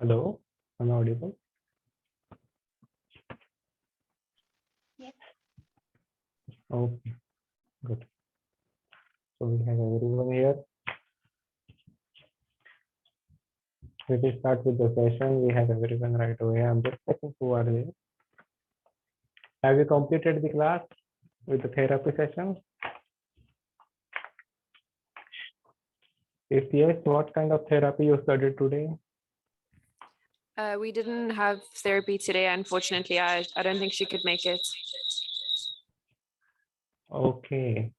Hello, am I audible? Yes. Okay, good. So we have everyone here. We will start with the session. We have everyone right away. I'm just checking who are there. Have you completed the class with the therapy session? If yes, what kind of therapy you studied today? We didn't have therapy today, unfortunately. I don't think she could make it. Okay.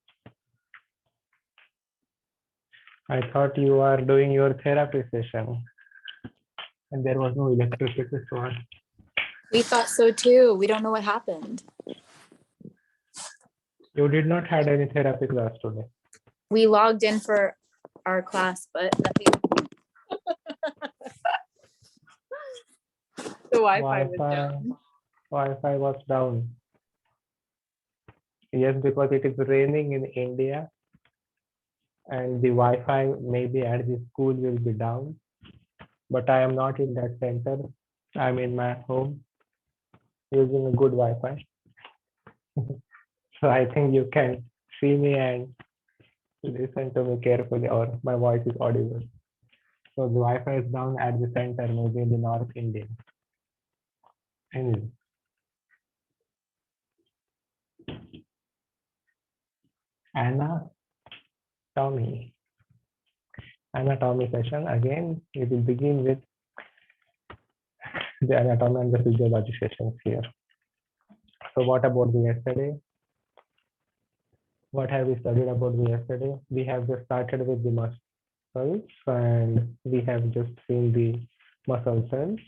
I thought you are doing your therapy session and there was no electricity source. We thought so too. We don't know what happened. You did not had any therapy class today. We logged in for our class, but nothing. The Wi-Fi was down. Wi-Fi was down. Yes, because it is raining in India and the Wi-Fi maybe at the school will be down. But I am not in that center. I'm in my home using a good Wi-Fi. So I think you can see me and listen to me carefully, or my voice is audible. So the Wi-Fi is down at the center, maybe in the North India. Anyway. Anatomy session. Again, we will begin with the anatomy and the physiology sessions here. So what about the yesterday? What have we studied about the yesterday? We have just started with the muscles and we have just seen the muscle cells.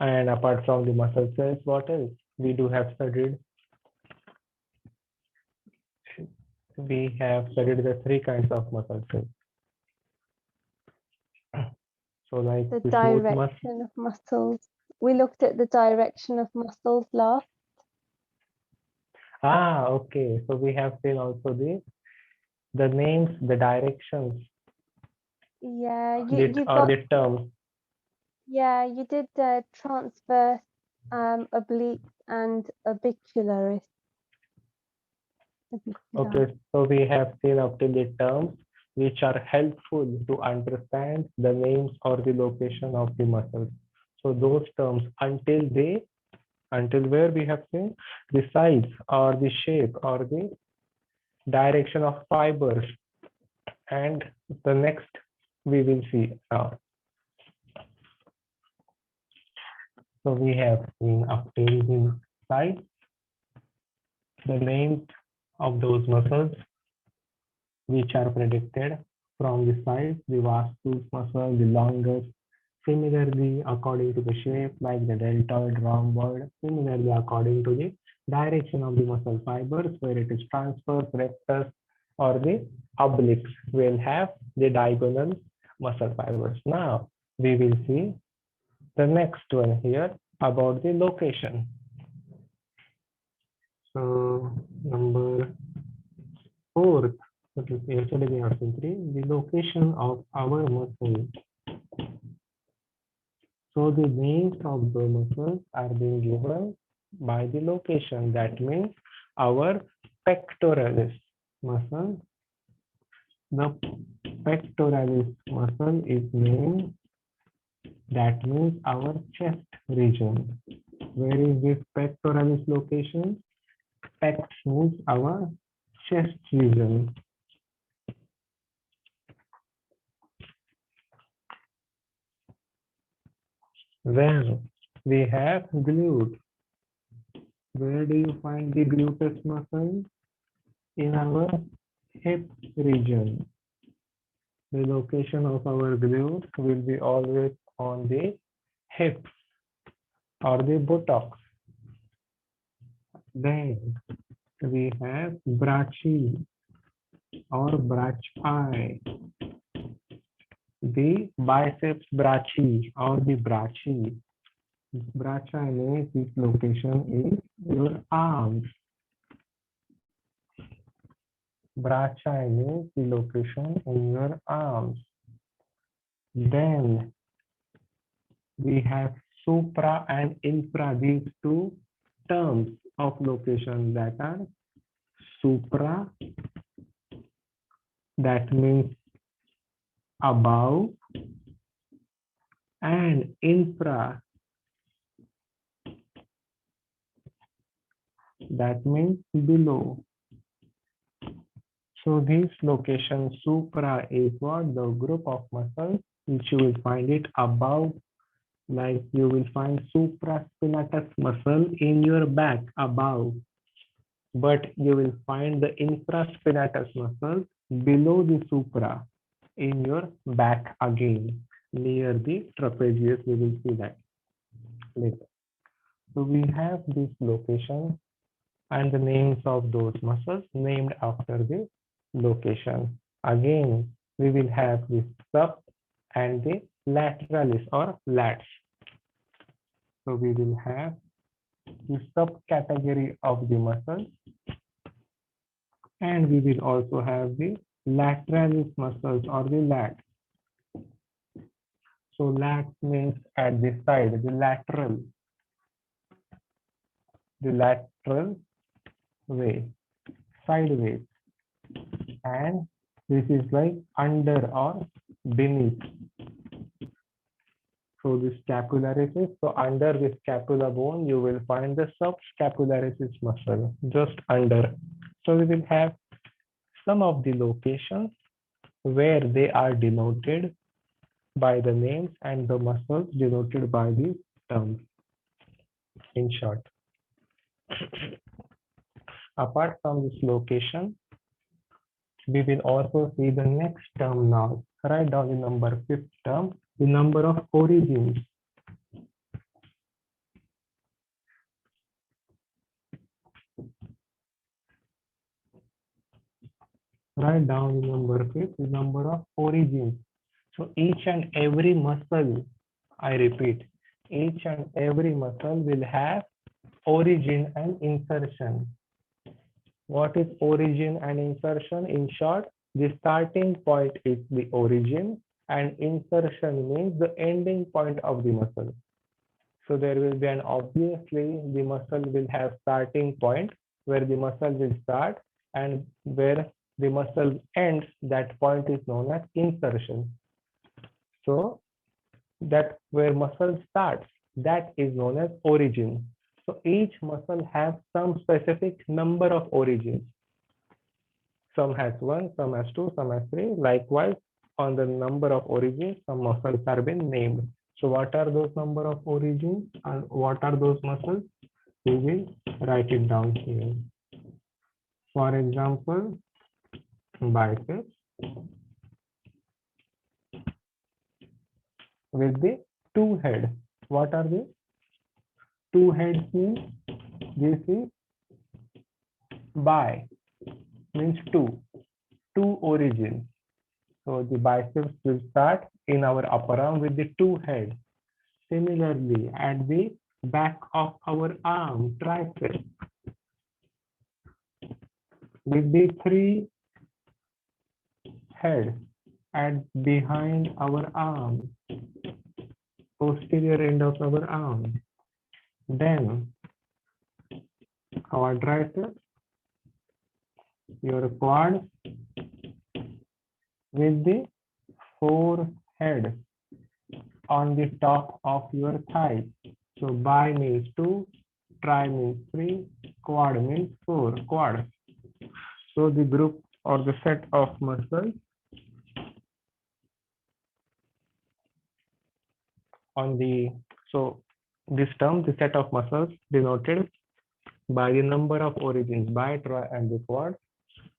And apart from the muscle cells, what else? We do have studied. We have studied the three kinds of muscle cells. So like The the smooth direction of muscles. We looked at the direction of muscles last. Okay. So we have seen also the names, the directions, Yeah, the terms. Yeah, you did transverse, oblique, and orbicularis. Okay, so we have seen up to the terms which are helpful to understand the names or the location of the muscles. So those terms until where we have seen the size or the shape or the direction of fibers, and the next we will see now. So we have seen up till the size, the names of those muscles which are predicted from the size, the vastus muscle, the longus. Similarly, according to the shape, like the deltoid, rhomboid. Similarly, according to the direction of the muscle fibers, where it is transverse, rectus, or the obliques, will have the diagonal muscle fibers. Now, we will see the next one here about the location. So, number 4. Yesterday we have seen 3, the location of our muscles. So the names of the muscles are being given by the location. That means our pectoralis muscle. The pectoralis muscle is named. That means our chest region. Where is this pectoralis location? Pect means our chest region. Then we have glute. Where do you find the gluteus muscle? In our hip region. The location of our glute will be always on the hips or the buttocks. Then we have brachii or brachii. The biceps brachii or the brachii. Brachii means its location is your arms. Brachii means the location in your arms. Then we have supra and infra, these two terms of location that are supra, that means above, and infra, that means below. So this location supra is what? The group of muscles which you will find it above, like you will find supraspinatus muscle in your back above, but you will find the infraspinatus muscle below the supra in your back again, near the trapezius. We will see that later. So we have this location and the names of those muscles named after the location. Again, we will have the sub and the lateralis or lats. So we will have the subcategory of the muscles, and we will also have the lateralis muscles or the lats. So lat means at the side, the lateral way, sideways, and this is like under or beneath. So the scapularis, so under the scapula bone, you will find the subscapularis muscle just under. So we will have some of the locations where they are denoted by the names and the muscles denoted by the terms. In short, apart from this location, we will also see the next term now. Write down the number 5th term, the number of origins. Write down the number 5th, the number of origins. So each and every muscle, I repeat, each and every muscle will have origin and insertion. What is origin and insertion? In short, the starting point is the origin and insertion means the ending point of the muscle. So there will be an obviously the muscle will have starting point where the muscle will start, and where the muscle ends, that point is known as insertion. So that where muscle starts, that is known as origin. So each muscle has some specific number of origins. Some has 1, some has 2, some has 3. Likewise, on the number of origins, some muscles are been named. So what are those number of origins and what are those muscles? We will write it down here. For example, biceps with the 2 head. What are the 2 heads means? This is bi, means 2 origins. So the biceps will start in our upper arm with the 2 heads. Similarly, at the back of our arm, triceps, with the 3 heads at behind our arm, posterior end of our arm. Then quadriceps, your quad, with the 4 heads on the top of your thigh. So bi means 2, tri means 3, quad means 4, quad. So the group or the set of muscles on the, so this term, the set of muscles denoted by the number of origins, bi, tri, and the quad,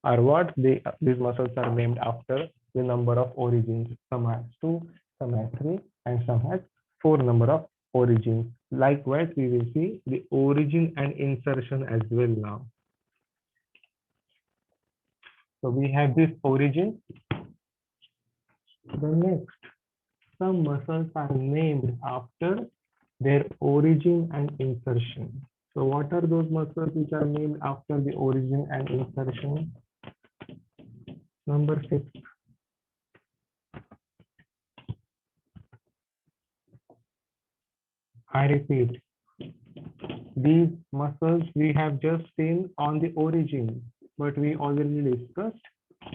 are what these muscles are named after the number of origins. Some has 2, some has 3, and some has 4 number of origins. Likewise, we will see the origin and insertion as well now. So we have this origin. The next, some muscles are named after their origin and insertion. So what are those muscles which are named after the origin and insertion? Number 6. I repeat, these muscles we have just seen on the origin, but we already discussed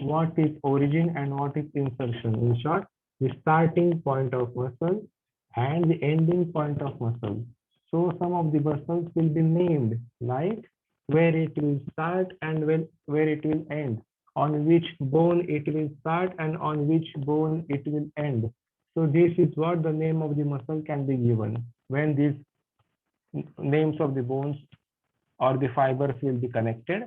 what is origin and what is insertion. In short, the starting point of muscle and the ending point of muscle. So some of the muscles will be named like where it will start and where it will end, on which bone it will start and on which bone it will end. So this is what the name of the muscle can be given when these names of the bones or the fibers will be connected.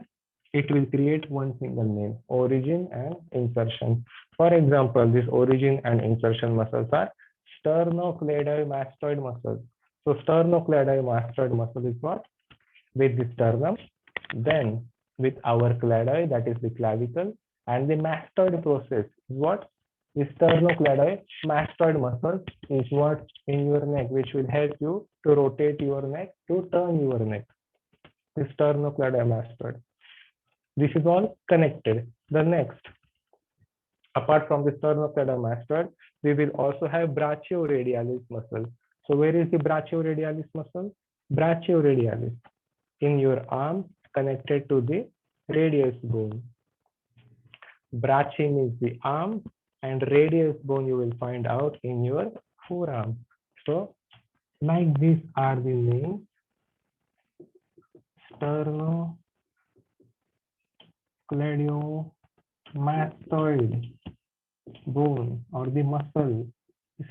It will create one single name, origin and insertion. For example, this origin and insertion muscles are sternocleidomastoid muscles. So sternocleidomastoid muscle is what? With the sternum, then with our cladoid, that is the clavicle, and the mastoid process is what? The sternocleidomastoid muscle is what in your neck, which will help you to rotate your neck, to turn your neck. The sternocleidomastoid. This is all connected. The next, apart from the sternocleidomastoid, we will also have brachioradialis muscle. So where is the brachioradialis muscle? Brachioradialis in your arm connected to the radius bone. Brachii means the arm and radius bone you will find out in your forearm. So like these are the names: sternocleidomastoid bone or the muscle,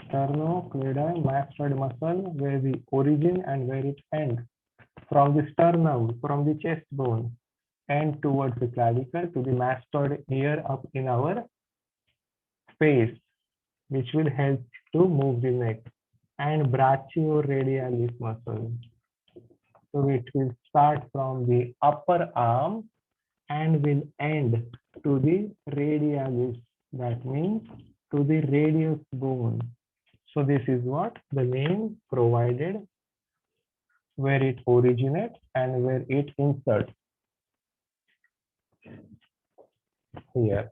sternocleidomastoid muscle, where the origin and where it ends. From the sternum, from the chest bone, and towards the clavicle to the mastoid here up in our face, which will help to move the neck. And brachioradialis muscle. So it will start from the upper arm and will end to the radialis. That means to the radius bone. So this is what the name provided, where it originates and where it inserts here.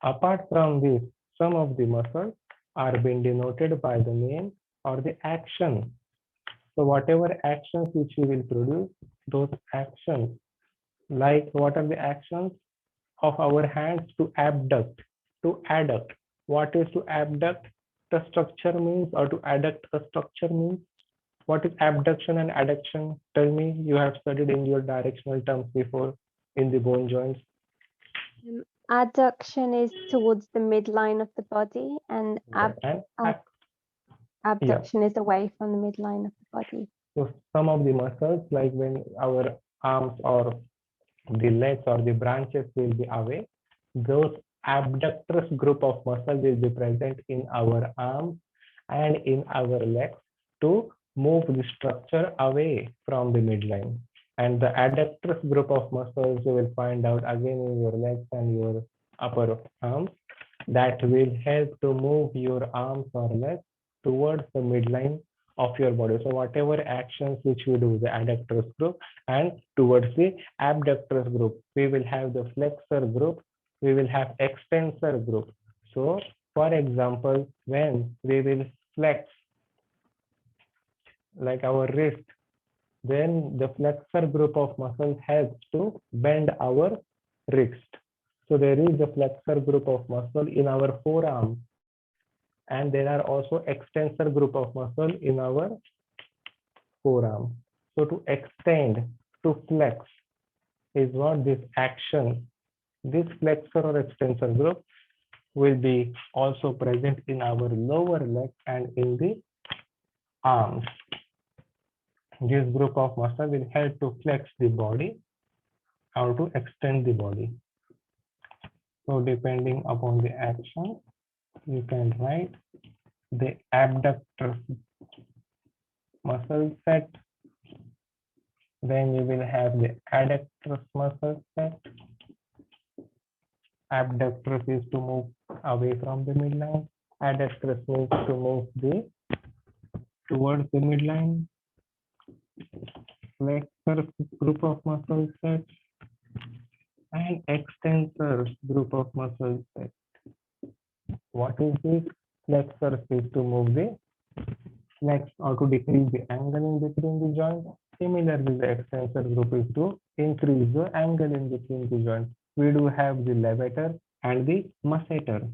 Apart from this, some of the muscles are being denoted by the name or the action. So whatever actions which we will produce, those actions, like what are the actions of our hands to abduct, to adduct. What is to abduct the structure means, or to adduct a structure means? What is abduction and adduction? Tell me, you have studied in your directional terms before in the bone joints. Adduction is towards the midline of the body, and abduction is away from the midline of the body. So some of the muscles, like when our arms or the legs or the branches will be away, those abductors group of muscles will be present in our arms and in our legs to move the structure away from the midline. And the adductors group of muscles you will find out again in your legs and your upper arms, that will help to move your arms or legs towards the midline of your body. So whatever actions which we do, the adductors group, and towards the abductors group, we will have the flexor group, we will have extensor group. So for example, when we will flex like our wrist, then the flexor group of muscles helps to bend our wrist. So there is a flexor group of muscle in our forearm, and there are also extensor group of muscle in our forearm. So to extend, to flex is what this action, this flexor or extensor group will be also present in our lower leg and in the arms. This group of muscle will help to flex the body or to extend the body. So depending upon the action, you can write the abductor muscle set. Then you will have the adductor muscle set. Abductors is to move away from the midline. Adductors means to move towards the midline. Flexor group of muscle set and extensor group of muscle set. What is this? Flexor is to move the flex or to decrease the angle in between the joints. Similarly, the extensor group is to increase the angle in between the joints. We do have the levator and the masseter.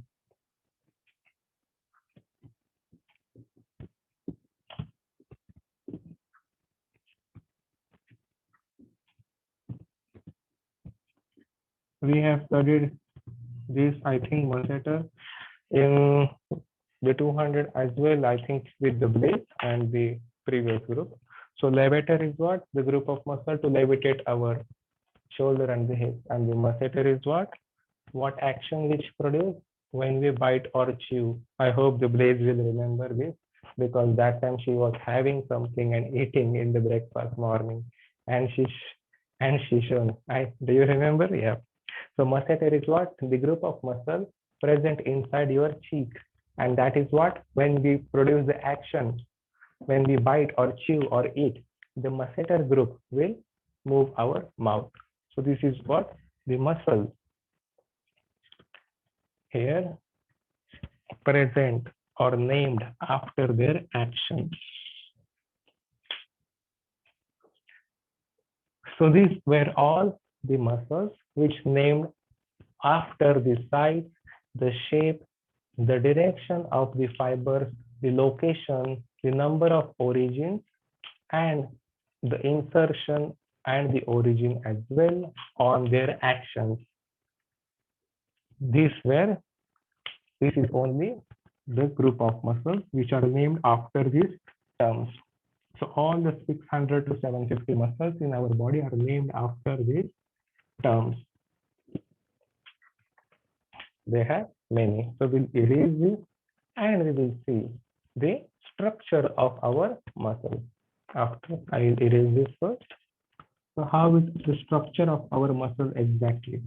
We have studied this, I think, masseter in the 200 as well, I think, with the blade and the previous group. So levator is what? The group of muscle to levitate our shoulder and the hip. And the masseter is what? What action which produce when we bite or chew. I hope the blade will remember this, because that time she was having something and eating in the breakfast morning, and she shown. Do you remember? Yeah. So masseter is what? The group of muscle present inside your cheek, and that is what? When we produce the action, when we bite or chew or eat, the masseter group will move our mouth. So this is what? The muscle here present or named after their action. So these were all the muscles which named after the size, the shape, the direction of the fibers, the location, the number of origins, and the insertion and the origin as well on their actions. This is only the group of muscles which are named after these terms. So all the 600 to 750 muscles in our body are named after these terms. They have many. So we'll erase this and we will see the structure of our muscle. After I will erase this first. So how is the structure of our muscle exactly?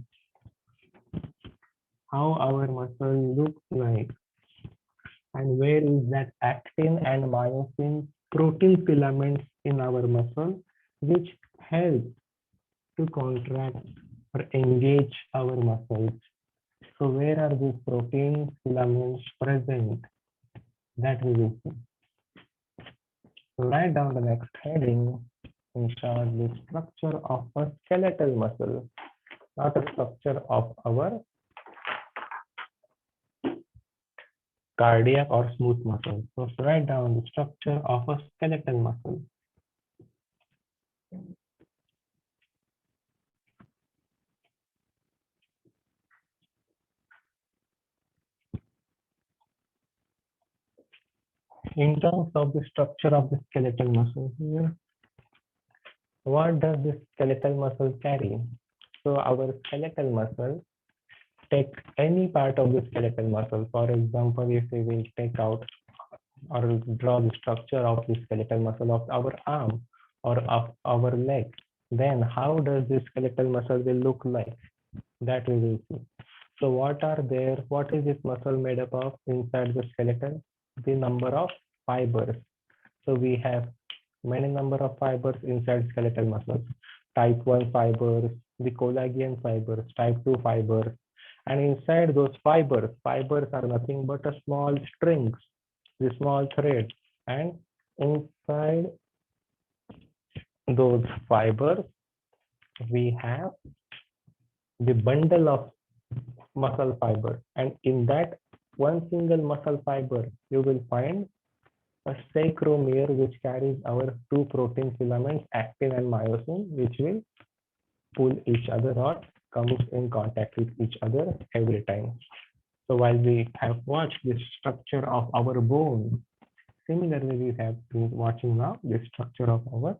How our muscle looks like? And where is that actin and myosin protein filaments in our muscle which help to contract or engage our muscles? So where are these protein filaments present? That we will see. So write down the next heading, in short, the structure of a skeletal muscle, not a structure of our cardiac or smooth muscle. So write down the structure of a skeletal muscle. In terms of the structure of the skeletal muscle here, what does this skeletal muscle carry? So our skeletal muscle, take any part of the skeletal muscle. For example, if we will take out or draw the structure of the skeletal muscle of our arm or of our leg, then how does this skeletal muscle will look like? That we will see. So what is this muscle made up of inside the skeleton? The number of fibers. So we have many number of fibers inside skeletal muscles. Type 1 fibers, the collagen fibers, type 2 fibers. And inside those fibers are nothing but a small strings, the small thread. And inside those fibers, we have the bundle of muscle fiber, and in that one single muscle fiber you will find a sarcomere which carries our two protein filaments, actin and myosin, which will pull each other or comes in contact with each other every time. So while we have watched the structure of our bone, similarly we have been watching now the structure of our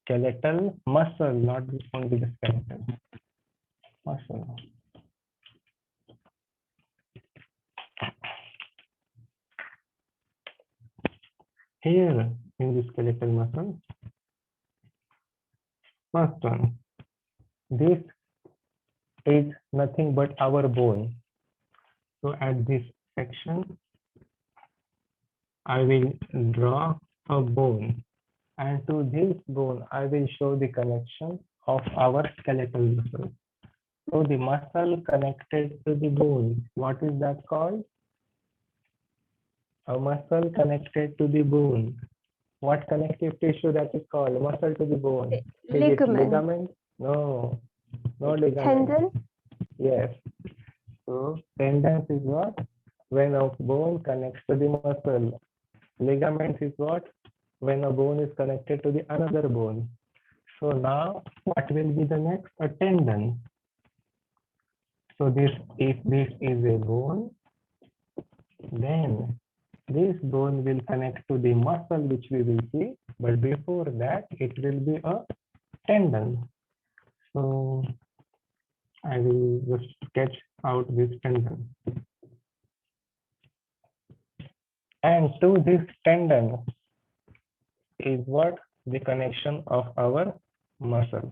skeletal muscle, not only the skeletal muscle. Here in the skeletal muscle, first one, this is nothing but our bone. So at this section, I will draw a bone, and to this bone, I will show the connection of our skeletal muscle. So the muscle connected to the bone, what is that called? A muscle connected to the bone What connective tissue that is called muscle to the bone? Is it Ligament. ligament? No, no ligament. Tendon. Yes. So tendons is what? When a bone connects to the muscle. Ligaments is what? When a bone is connected to the another bone. So now what will be the next? A tendon. So this, if this is a bone, then this bone will connect to the muscle which we will see, but before that it will be a tendon. So I will just sketch out this tendon. And to this tendon is what? The connection of our muscle.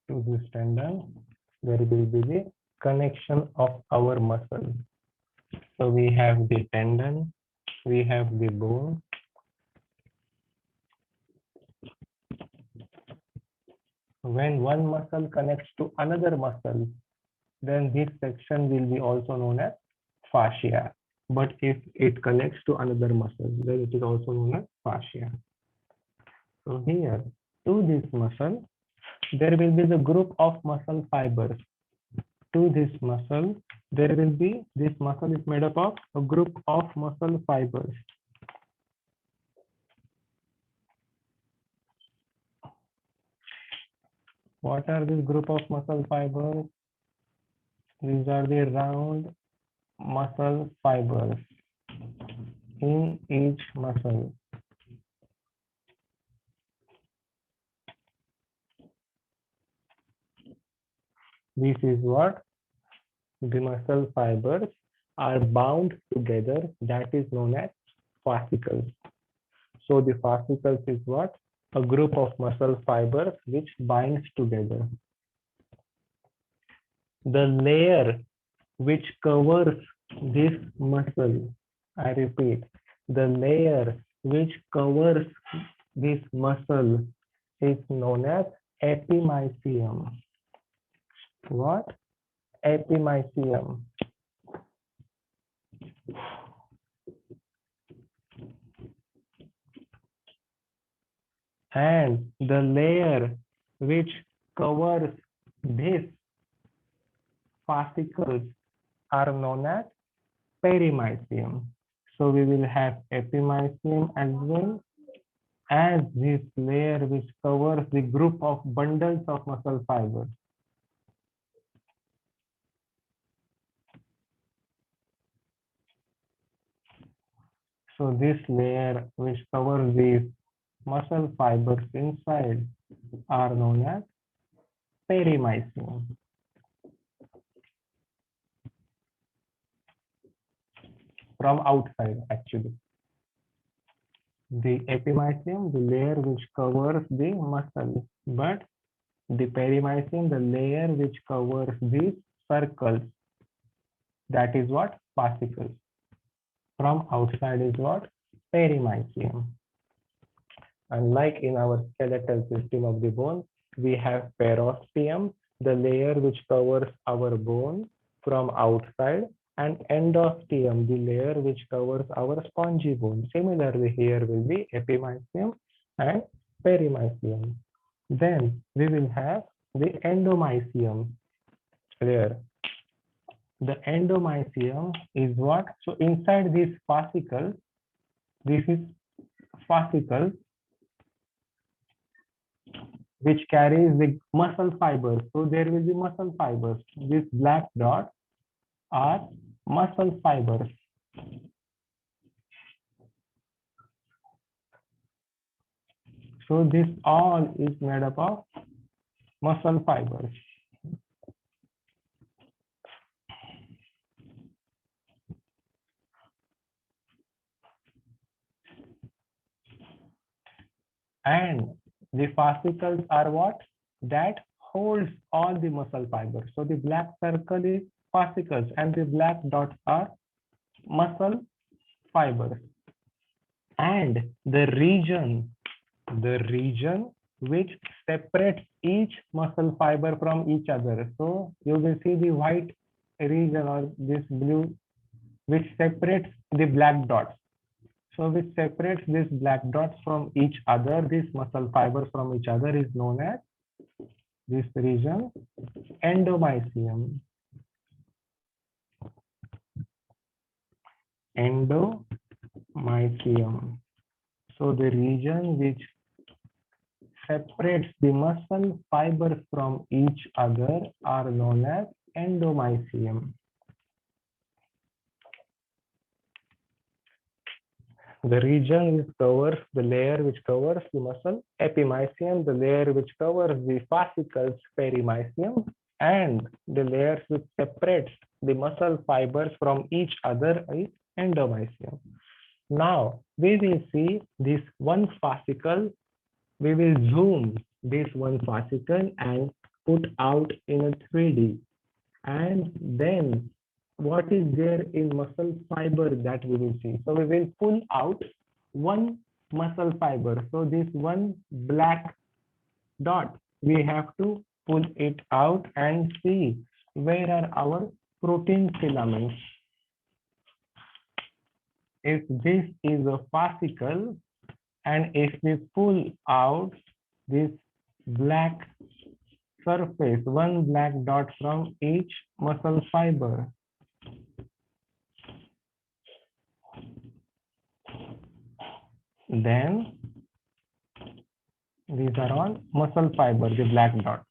To this tendon, there will be the connection of our muscle. So we have the tendon, we have the bone. When one muscle connects to another muscle, then this section will be also known as fascia. But if it connects to another muscle, then it is also known as fascia. So here, to this muscle, there will be the group of muscle fibers. To this muscle, there will be, this muscle is made up of a group of muscle fibers. What are this group of muscle fibers? These are the round muscle fibers in each muscle. This is what? The muscle fibers are bound together, that is known as fascicles. So the fascicles is what? A group of muscle fibers which binds together. The layer which covers this muscle, I repeat, the layer which covers this muscle is known as epimysium. What? Epimysium. And the layer which covers this fascicles are known as perimysium. So we will have epimysium as well as this layer which covers the group of bundles of muscle fibers. So this layer which covers these muscle fibers inside are known as perimysium. From outside, actually. The epimysium, the layer which covers the muscle, but the perimysium, the layer which covers these circles, that is what? Fascicles. From outside is what? Perimysium. And like in our skeletal system of the bone, we have perosteum, the layer which covers our bone from outside, and endosteum, the layer which covers our spongy bone. Similarly, here will be epimysium and perimysium. Then we will have the endomysium layer. The endomysium is what? So inside this fascicle, this is fascicle which carries the muscle fibers. So there will be muscle fibers. These black dots are muscle fibers. So this all is made up of muscle fibers. And the fascicles are what? That holds all the muscle fibers. So the black circle is fascicles and the black dots are muscle fibers. And the region which separates each muscle fiber from each other. So you will see the white region or this blue, which separates the black dots. So which separates these black dots from each other, these muscle fibers from each other, is known as this region endomysium. Endomysium. So the region which separates the muscle fibers from each other are known as endomysium. The region which covers the layer which covers the muscle epimysium, the layer which covers the fascicles perimysium, and the layers which separates the muscle fibers from each other is endomysium. Now we will see this one fascicle. We will zoom this one fascicle and put out in a 3D, and then what is there in muscle fiber that we will see. So we will pull out one muscle fiber. So this one black dot, we have to pull it out and see where are our protein filaments. If this is a fascicle, and if we pull out this black surface, one black dot from each muscle fiber, then these are all muscle fiber, the black dot.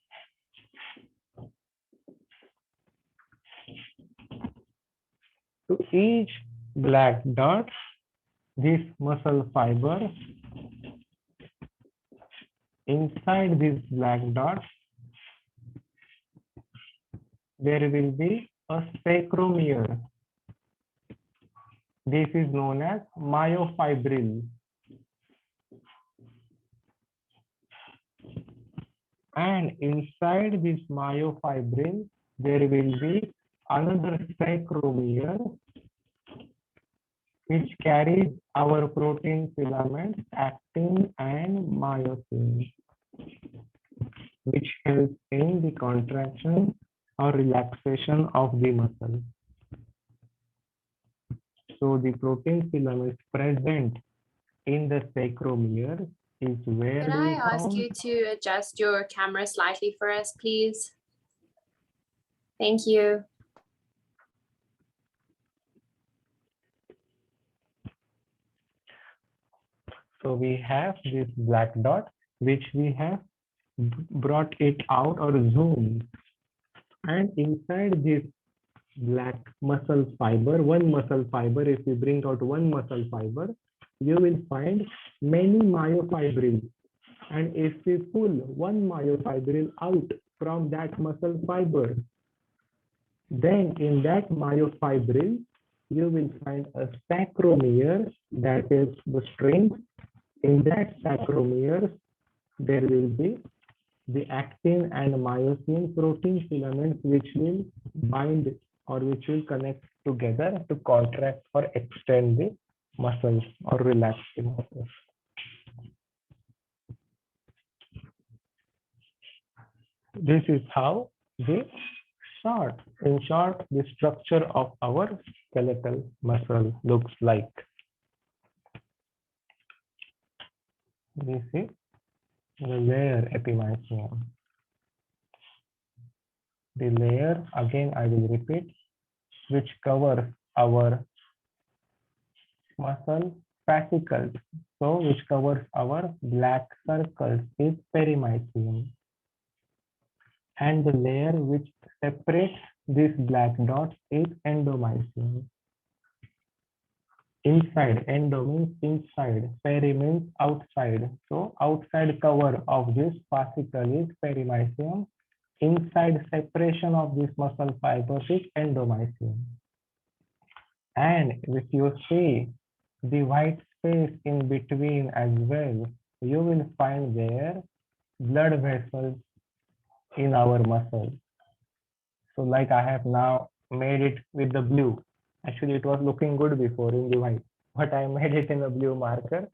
To each black dot, this muscle fiber, inside this black dot, there will be a sarcomere. This is known as myofibril. And inside this myofibril, there will be another sarcomere which carries our protein filaments, actin and myosin, which helps in the contraction or relaxation of the muscle. So the protein filament present in the sarcomere is where Can we I ask found. you to adjust your camera slightly for us, please? Thank you. So we have this black dot, which we have brought it out or zoomed. And inside this black muscle fiber, one muscle fiber, if we bring out one muscle fiber, you will find many myofibrils. And if we pull one myofibril out from that muscle fiber, then in that myofibril, you will find a sarcomere, that is the string. In that sarcomere, there will be the actin and myosin protein filaments which will bind or which will connect together to contract or extend the muscles or relax the muscles. This is how in short, the structure of our skeletal muscle looks like. This is the layer epimysium. The layer, again I will repeat, which covers our muscle fascicles, so which covers our black circles, is perimysium. And the layer which separates these black dots is endomysium. Inside, endo means inside, peri means outside. So outside cover of this fascicle is perimysium. Inside separation of this muscle fibers is endomysium. And if you see the white space in between as well, you will find there blood vessels in our muscles. So like I have now made it with the blue. Actually, it was looking good before in the white, but I made it in a blue marker.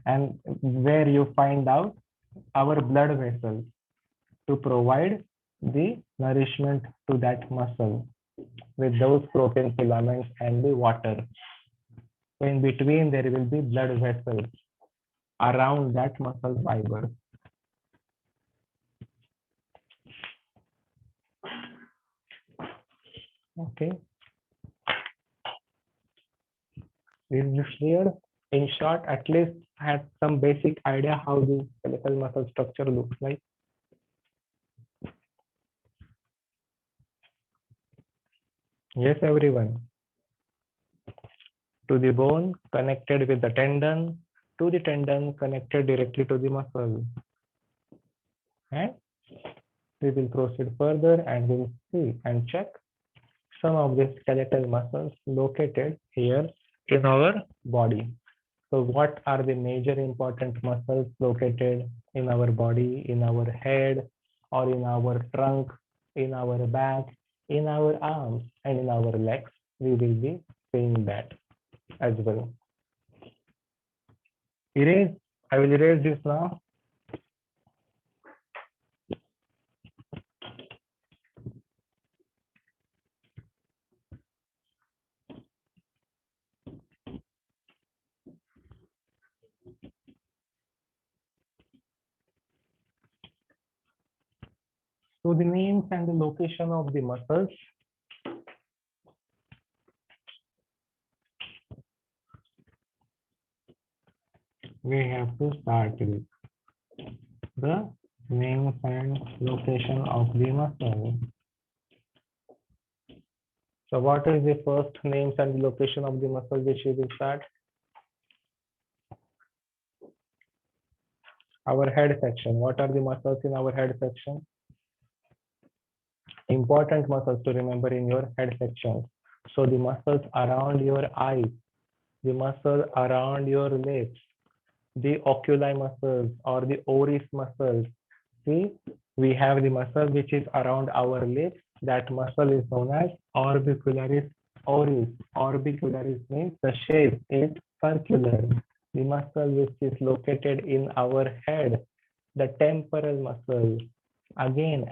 And where you find out our blood vessels to provide the nourishment to that muscle with those protein filaments and the water. In between, there will be blood vessels around that muscle fiber. Okay. Is this clear? In short, at least had some basic idea how the skeletal muscle structure looks like. Yes, everyone. To the bone connected with the tendon, to the tendon connected directly to the muscle. And we will proceed further and we'll see and check some of the skeletal muscles located here in our body. So what are the major important muscles located in our body, in our head, or in our trunk, in our back, in our arms, and in our legs? We will be seeing that as well. I will erase this now. So the names and the location of the muscles. We have to start with the names and location of the muscle. So what is the first names and location of the muscle which we will start? Our head section. What are the muscles in our head section? Important muscles to remember in your head section. So the muscles around your eyes, the muscle around your lips, the oculi muscles or the oris muscles. See, we have the muscle which is around our lips. That muscle is known as orbicularis oris. Orbicularis means the shape is circular. The muscle which is located in our head, the temporal muscle. Again,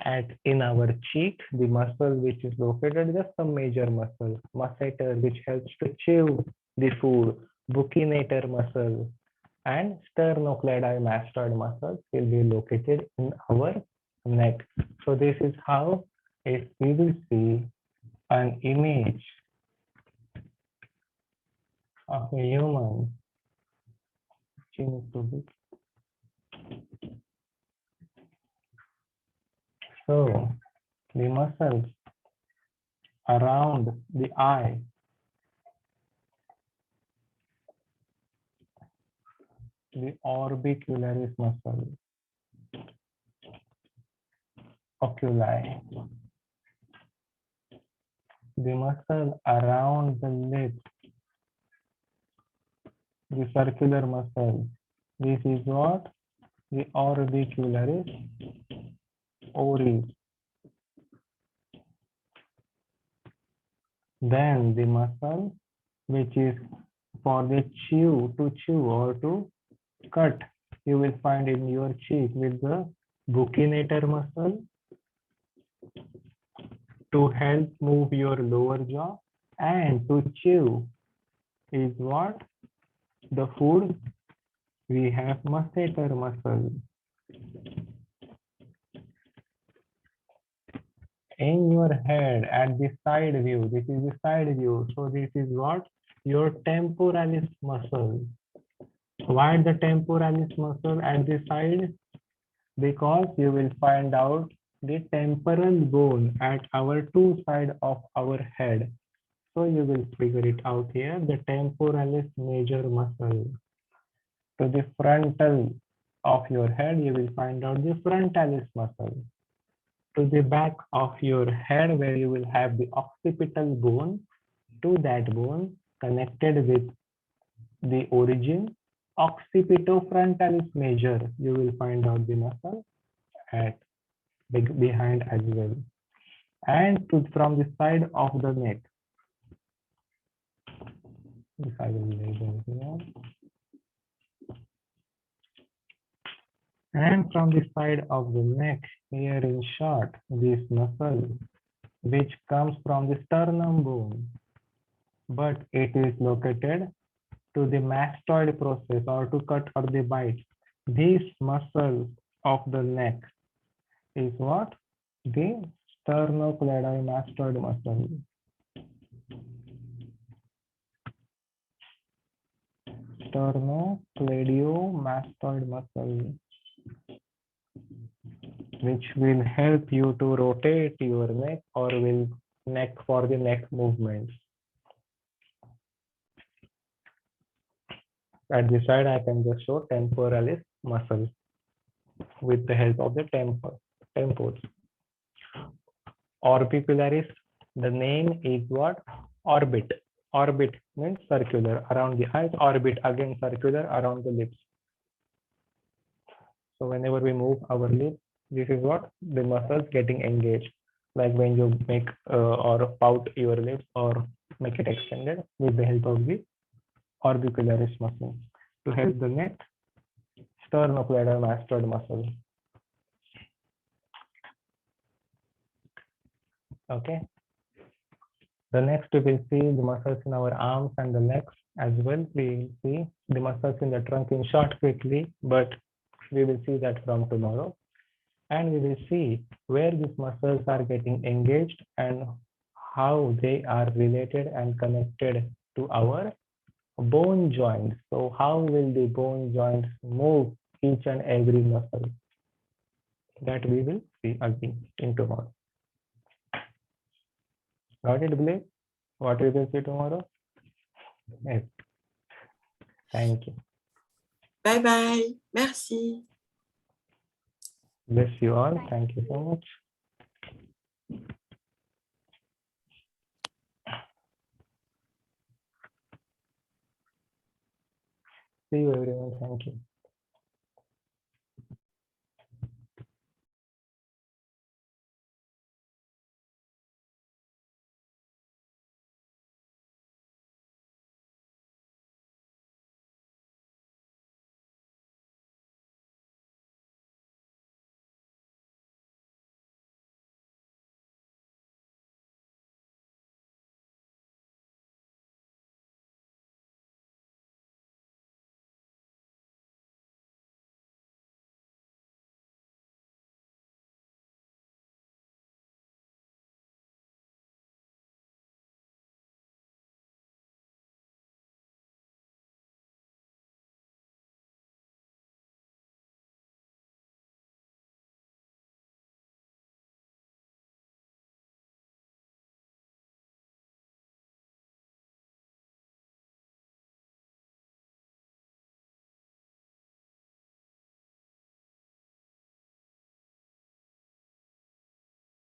in our cheek, the muscle which is located, just a major muscle, masseter, which helps to chew the food, buccinator muscle, and sternocleidomastoid muscles will be located in our neck. So this is how, if we will see an image of a human, so the muscles around the eye, the orbicularis muscle, oculi, the muscle around the lips, the circular muscle. This is what? The orbicularis oris. Then the muscle which is for the to chew or to cut, you will find in your cheek with the buccinator muscle to help move your lower jaw, and to chew is what? The food. We have masseter muscle. In your head at the side view, this is the side view. So this is what? Your temporalis muscle. Why the temporalis muscle at the side? Because you will find out the temporal bone at our two sides of our head. So you will figure it out here, the temporalis major muscle. To the frontal of your head, you will find out the frontalis muscle. To the back of your head, where you will have the occipital bone, to that bone connected with the origin, occipitofrontalis major, you will find out the muscle at behind as well. And from the side of the neck, if I will label here, And from the side of the neck, here in short, this muscle, which comes from the sternum bone, but it is located to the mastoid process or to cut or the bite. This muscle of the neck is what? The sternocleidomastoid muscle. Sternocleidomastoid muscle, which will help you to rotate your neck or will neck for the neck movements. At the side, I can just show temporalis muscle with the help of the temples. Orbicularis, the name is what? Orbit. Orbit means circular around the eyes. Orbit again circular around the lips. So whenever we move our lips, this is what the muscles getting engaged. Like when you make or pout your lips or make it extended with the help of the orbicularis muscle to help the neck. Sternocleidomastoid muscle. Okay. The next we will see the muscles in our arms and the legs as well. We will see the muscles in the trunk in short quickly, but we will see that from tomorrow. And we will see where these muscles are getting engaged and how they are related and connected to our bone joints. So how will the bone joints move each and every muscle? That we will see again in tomorrow. Got it, Blake? What we will see tomorrow? Yes. Thank you. Bye bye. Merci. Bless you all. Thank you so much. See you everyone. Thank you.